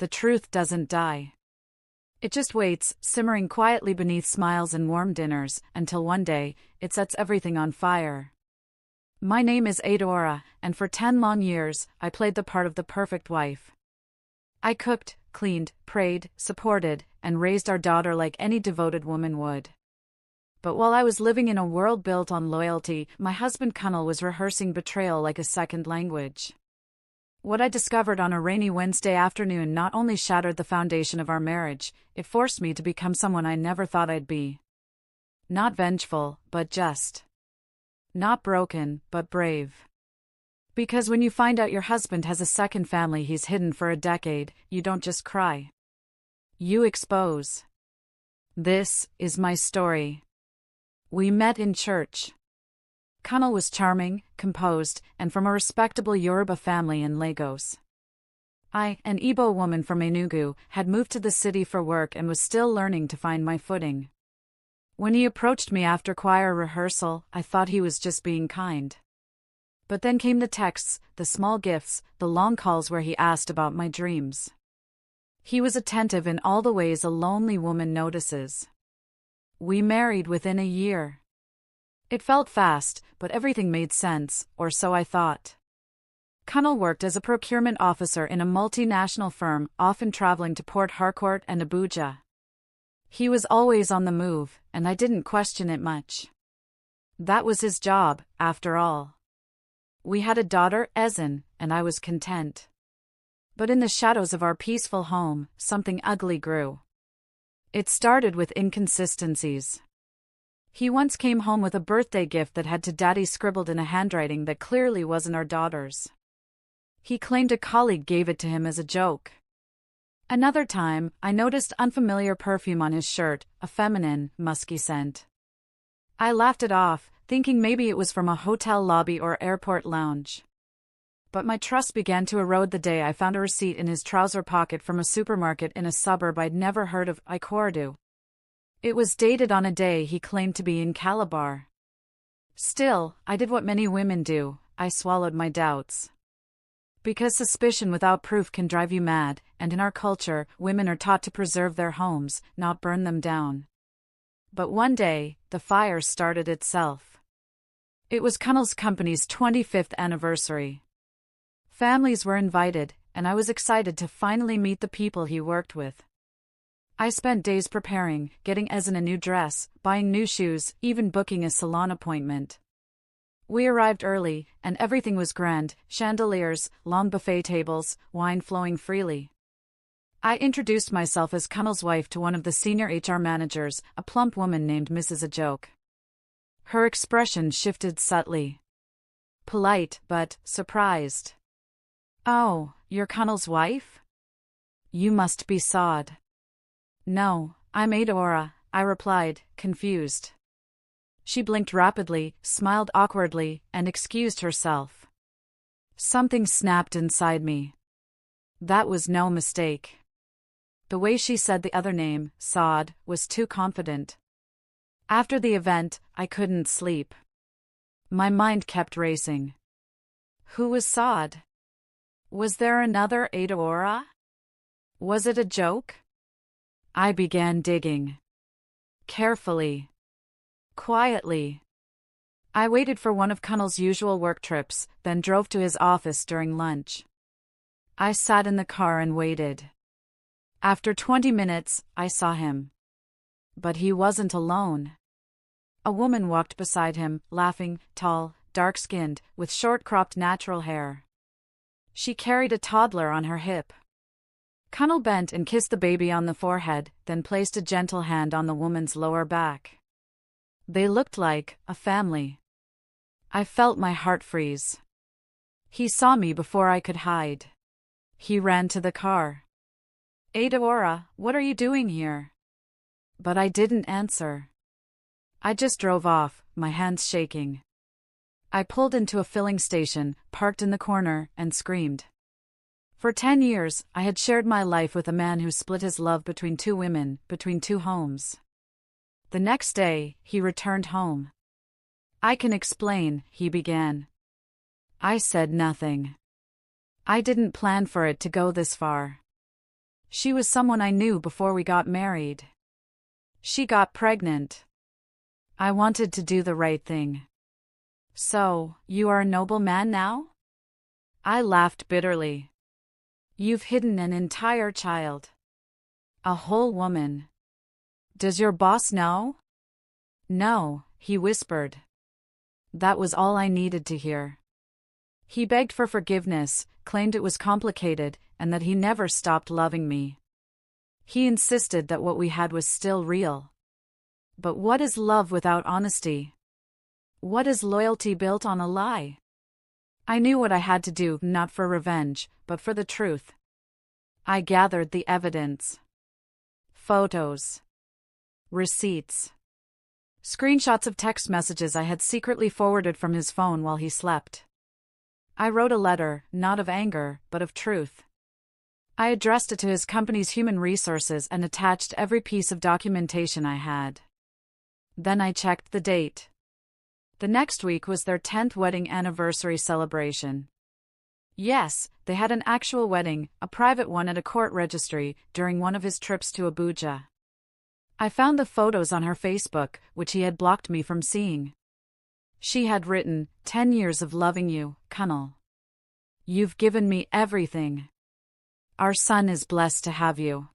the truth doesn't die. It just waits, simmering quietly beneath smiles and warm dinners, until one day, it sets everything on fire. My name is Adaora, and for 10 long years, I played the part of the perfect wife. I cooked, cleaned, prayed, supported, and raised our daughter like any devoted woman would. But while I was living in a world built on loyalty, my husband Connell was rehearsing betrayal like a second language. What I discovered on a rainy Wednesday afternoon not only shattered the foundation of our marriage, it forced me to become someone I never thought I'd be. Not vengeful, but just. Not broken, but brave. Because when you find out your husband has a second family he's hidden for a decade, you don't just cry. You expose. This is my story. We met in church. Connell was charming, composed, and from a respectable Yoruba family in Lagos. I, an Igbo woman from Enugu, had moved to the city for work and was still learning to find my footing. When he approached me after choir rehearsal, I thought he was just being kind. But then came the texts, the small gifts, the long calls where he asked about my dreams. He was attentive in all the ways a lonely woman notices. We married within a year. It felt fast, but everything made sense, or so I thought. Connell worked as a procurement officer in a multinational firm, often traveling to Port Harcourt and Abuja. He was always on the move, and I didn't question it much. That was his job, after all. We had a daughter, Ezen, and I was content. But in the shadows of our peaceful home, something ugly grew. It started with inconsistencies. He once came home with a birthday gift that had "to Daddy" scribbled in a handwriting that clearly wasn't our daughter's. He claimed a colleague gave it to him as a joke. Another time, I noticed unfamiliar perfume on his shirt, a feminine, musky scent. I laughed it off, thinking maybe it was from a hotel lobby or airport lounge. But my trust began to erode the day I found a receipt in his trouser pocket from a supermarket in a suburb I'd never heard of, Ikorodu. It was dated on a day he claimed to be in Calabar. Still, I did what many women do, I swallowed my doubts. Because suspicion without proof can drive you mad, and in our culture, women are taught to preserve their homes, not burn them down. But one day, the fire started itself. It was Connell's company's 25th anniversary. Families were invited, and I was excited to finally meet the people he worked with. I spent days preparing, getting Ezen a new dress, buying new shoes, even booking a salon appointment. We arrived early, and everything was grand: chandeliers, long buffet tables, wine flowing freely. I introduced myself as Connell's wife to one of the senior HR managers, a plump woman named Mrs. Ajoke. Her expression shifted subtly. Polite, but surprised. "Oh, you're Connell's wife? You must be Sod." "No, I'm Adaora," I replied, confused. She blinked rapidly, smiled awkwardly, and excused herself. Something snapped inside me. That was no mistake. The way she said the other name, Sod, was too confident. After the event, I couldn't sleep. My mind kept racing. Who was Sod? Was there another Adaora? Was it a joke? I began digging. Carefully. Quietly. I waited for one of Connell's usual work trips, then drove to his office during lunch. I sat in the car and waited. After 20 minutes, I saw him. But he wasn't alone. A woman walked beside him, laughing, tall, dark-skinned, with short-cropped natural hair. She carried a toddler on her hip. Connell bent and kissed the baby on the forehead, then placed a gentle hand on the woman's lower back. They looked like a family. I felt my heart freeze. He saw me before I could hide. He ran to the car. "Adaora, what are you doing here?" But I didn't answer. I just drove off, my hands shaking. I pulled into a filling station, parked in the corner, and screamed. For 10 years, I had shared my life with a man who split his love between two women, between two homes. The next day, he returned home. "I can explain," he began. I said nothing. I didn't plan for it to go this far. She was someone I knew before we got married. She got pregnant. I wanted to do the right thing. So, you are a noble man now? I laughed bitterly. You've hidden an entire child. A whole woman. Does your boss know? No, he whispered. That was all I needed to hear. He begged for forgiveness, claimed it was complicated, and that he never stopped loving me. He insisted that what we had was still real. But what is love without honesty? What is loyalty built on a lie? I knew what I had to do, not for revenge, but for the truth. I gathered the evidence. Photos. Receipts. Screenshots of text messages I had secretly forwarded from his phone while he slept. I wrote a letter, not of anger, but of truth. I addressed it to his company's human resources and attached every piece of documentation I had. Then I checked the date. The next week was their 10th wedding anniversary celebration. Yes, they had an actual wedding, a private one at a court registry, during one of his trips to Abuja. I found the photos on her Facebook, which he had blocked me from seeing. She had written, 10 years of loving you, Kunal. You've given me everything. Our son is blessed to have you.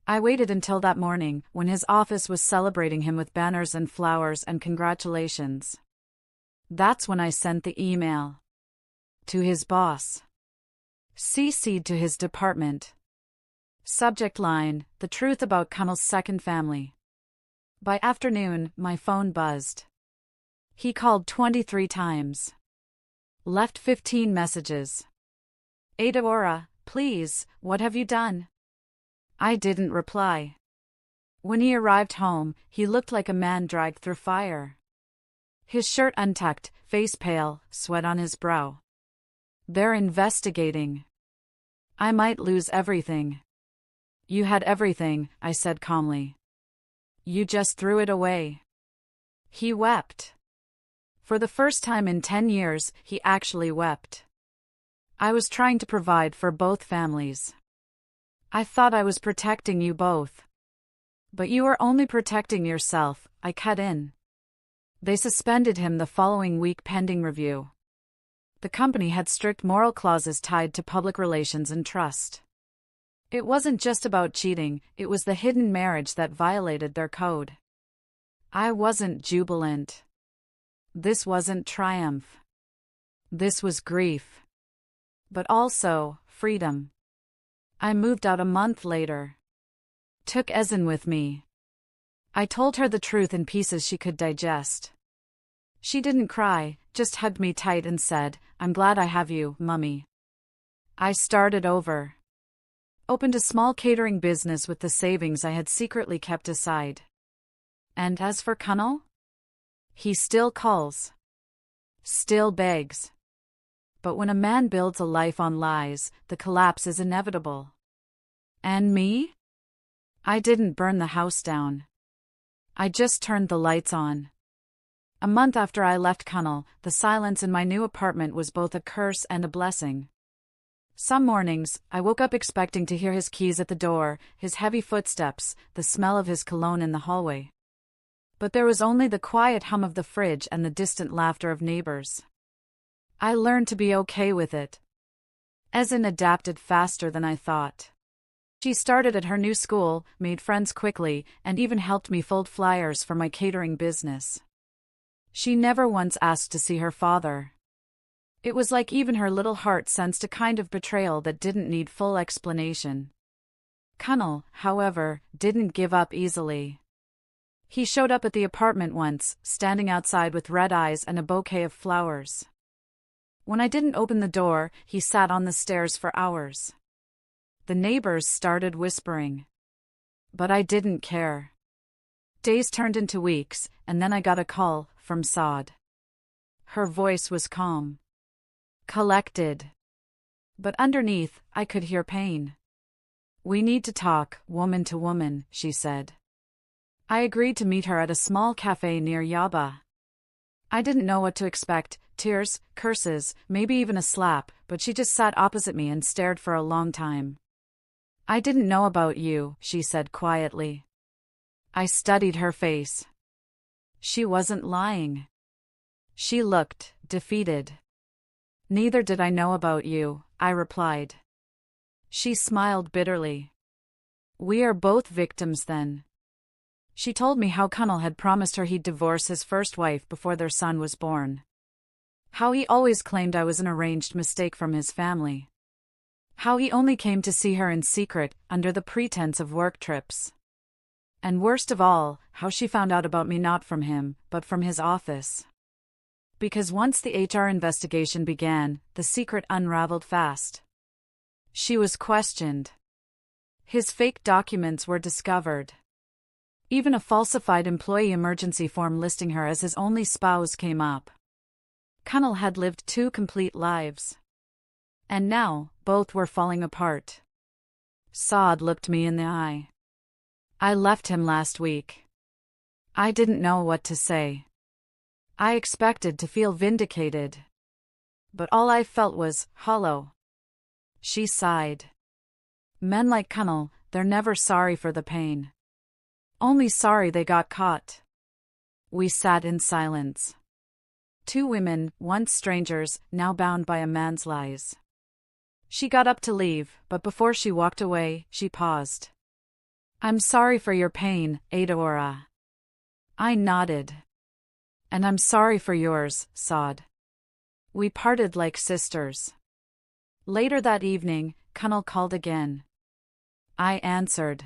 I waited until that morning, when his office was celebrating him with banners and flowers and congratulations. That's when I sent the email. To his boss. CC'd to his department. Subject line, the truth about Kunal's second family. By afternoon, my phone buzzed. He called 23 times. Left 15 messages. Adaora, please, what have you done? I didn't reply. When he arrived home, he looked like a man dragged through fire. His shirt untucked, face pale, sweat on his brow. They're investigating. I might lose everything. You had everything, I said calmly. You just threw it away. He wept. For the first time in 10 years, he actually wept. I was trying to provide for both families. I thought I was protecting you both. But you were only protecting yourself, I cut in. They suspended him the following week pending review. The company had strict moral clauses tied to public relations and trust. It wasn't just about cheating, it was the hidden marriage that violated their code. I wasn't jubilant. This wasn't triumph. This was grief. But also, freedom. I moved out a month later. Took Ezen with me. I told her the truth in pieces she could digest. She didn't cry, just hugged me tight and said, I'm glad I have you, Mummy. I started over. Opened a small catering business with the savings I had secretly kept aside. And as for Kunal? He still calls. Still begs. But when a man builds a life on lies, the collapse is inevitable. And me? I didn't burn the house down. I just turned the lights on. A month after I left Kunal, the silence in my new apartment was both a curse and a blessing. Some mornings, I woke up expecting to hear his keys at the door, his heavy footsteps, the smell of his cologne in the hallway. But there was only the quiet hum of the fridge and the distant laughter of neighbors. I learned to be okay with it. Ezen adapted faster than I thought. She started at her new school, made friends quickly, and even helped me fold flyers for my catering business. She never once asked to see her father. It was like even her little heart sensed a kind of betrayal that didn't need full explanation. Kunal, however, didn't give up easily. He showed up at the apartment once, standing outside with red eyes and a bouquet of flowers. When I didn't open the door, he sat on the stairs for hours. The neighbors started whispering. But I didn't care. Days turned into weeks, and then I got a call from Saad. Her voice was calm. Collected. But underneath, I could hear pain. We need to talk, woman to woman, she said. I agreed to meet her at a small cafe near Yaba. I didn't know what to expect, tears, curses, maybe even a slap, but she just sat opposite me and stared for a long time. I didn't know about you, she said quietly. I studied her face. She wasn't lying. She looked defeated. Neither did I know about you, I replied. She smiled bitterly. We are both victims then. She told me how Connell had promised her he'd divorce his first wife before their son was born. How he always claimed I was an arranged mistake from his family. How he only came to see her in secret, under the pretense of work trips. And worst of all, how she found out about me not from him, but from his office. Because once the HR investigation began, the secret unraveled fast. She was questioned. His fake documents were discovered. Even a falsified employee emergency form listing her as his only spouse came up. Connell had lived 2 complete lives. And now, both were falling apart. Saad looked me in the eye. I left him last week. I didn't know what to say. I expected to feel vindicated. But all I felt was hollow. She sighed. Men like Connell, they're never sorry for the pain. Only sorry they got caught. We sat in silence. 2 women, once strangers, now bound by a man's lies. She got up to leave, but before she walked away, she paused. I'm sorry for your pain, Adaora. I nodded. And I'm sorry for yours, Saad. We parted like sisters. Later that evening, Connell called again. I answered.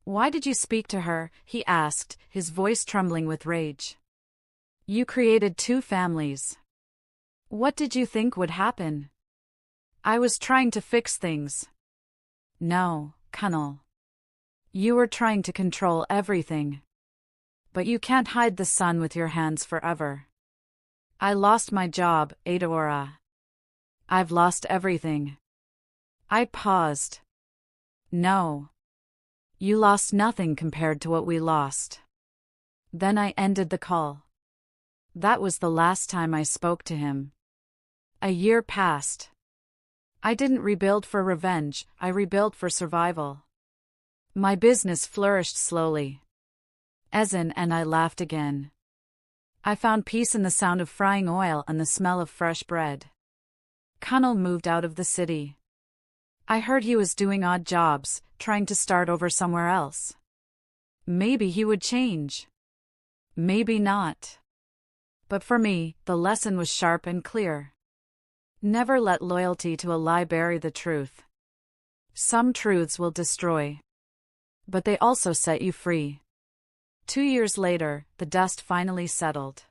Why did you speak to her? He asked, his voice trembling with rage. You created 2 families. What did you think would happen? I was trying to fix things. No, Connell. You were trying to control everything. But you can't hide the sun with your hands forever. I lost my job, Adaora. I've lost everything. I paused. No. You lost nothing compared to what we lost. Then I ended the call. That was the last time I spoke to him. A year passed. I didn't rebuild for revenge, I rebuilt for survival. My business flourished slowly. Ezin and I laughed again. I found peace in the sound of frying oil and the smell of fresh bread. Connell moved out of the city. I heard he was doing odd jobs, trying to start over somewhere else. Maybe he would change. Maybe not. But for me, the lesson was sharp and clear. Never let loyalty to a lie bury the truth. Some truths will destroy. But they also set you free. 2 years later, the dust finally settled.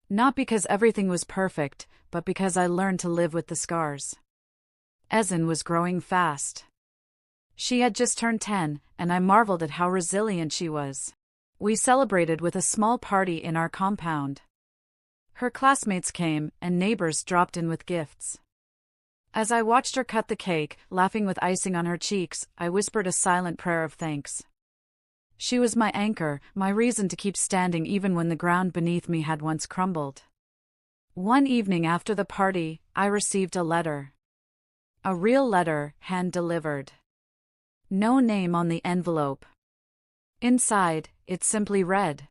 Not because everything was perfect, but because I learned to live with the scars. Ezin was growing fast. She had just turned 10, and I marveled at how resilient she was. We celebrated with a small party in our compound. Her classmates came, and neighbors dropped in with gifts. As I watched her cut the cake, laughing with icing on her cheeks, I whispered a silent prayer of thanks. She was my anchor, my reason to keep standing even when the ground beneath me had once crumbled. One evening after the party, I received a letter. A real letter, hand-delivered. No name on the envelope. Inside, it simply read,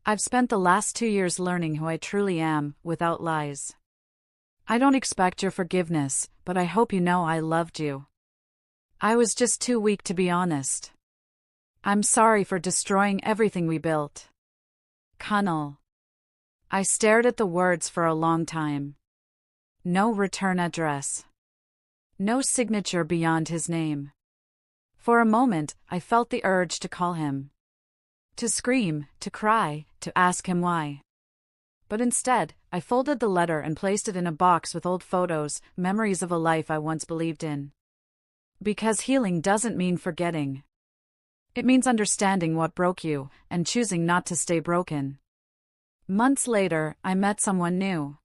I've spent the last 2 years learning who I truly am, without lies. I don't expect your forgiveness, but I hope you know I loved you. I was just too weak to be honest. I'm sorry for destroying everything we built. Connell. I stared at the words for a long time. No return address. No signature beyond his name. For a moment, I felt the urge to call him. To scream, to cry, to ask him why. But instead, I folded the letter and placed it in a box with old photos, memories of a life I once believed in. Because healing doesn't mean forgetting. It means understanding what broke you, and choosing not to stay broken. Months later, I met someone new.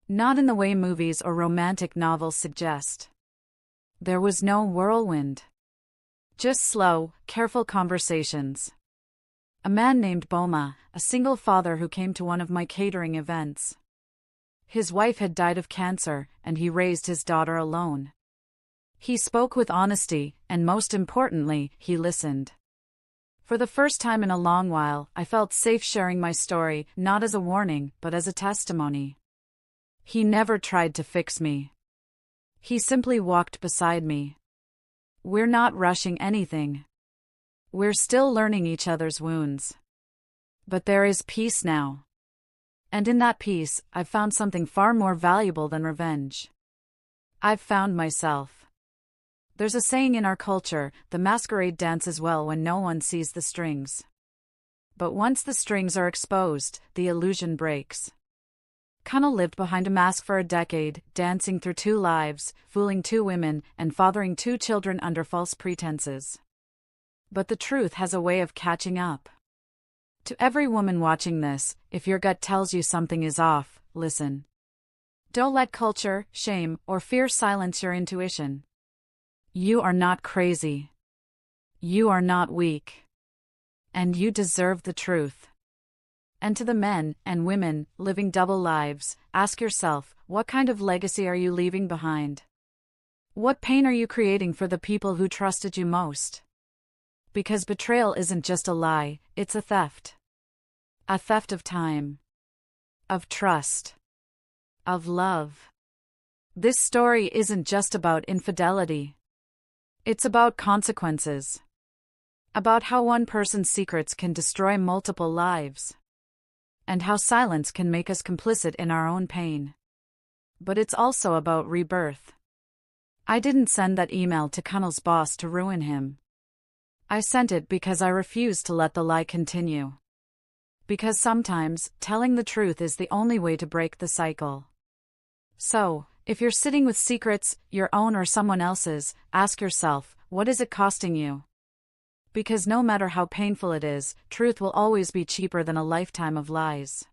Not in the way movies or romantic novels suggest. There was no whirlwind. Just slow, careful conversations. A man named Boma, a single father who came to one of my catering events. His wife had died of cancer, and he raised his daughter alone. He spoke with honesty, and most importantly, he listened. For the first time in a long while, I felt safe sharing my story, not as a warning, but as a testimony. He never tried to fix me. He simply walked beside me. We're not rushing anything. We're still learning each other's wounds. But there is peace now. And in that peace, I've found something far more valuable than revenge. I've found myself. There's a saying in our culture, the masquerade dances well when no one sees the strings. But once the strings are exposed, the illusion breaks. Kunnel lived behind a mask for a decade, dancing through 2 lives, fooling 2 women, and fathering 2 children under false pretenses. But the truth has a way of catching up. To every woman watching this, if your gut tells you something is off, listen. Don't let culture, shame, or fear silence your intuition. You are not crazy. You are not weak. And you deserve the truth. And to the men and women living double lives, ask yourself, what kind of legacy are you leaving behind? What pain are you creating for the people who trusted you most? Because betrayal isn't just a lie, it's a theft. A theft of time. Of trust. Of love. This story isn't just about infidelity. It's about consequences. About how one person's secrets can destroy multiple lives. And how silence can make us complicit in our own pain. But it's also about rebirth. I didn't send that email to Kunnel's boss to ruin him. I sent it because I refused to let the lie continue. Because sometimes, telling the truth is the only way to break the cycle. So, if you're sitting with secrets, your own or someone else's, ask yourself, what is it costing you? Because no matter how painful it is, truth will always be cheaper than a lifetime of lies.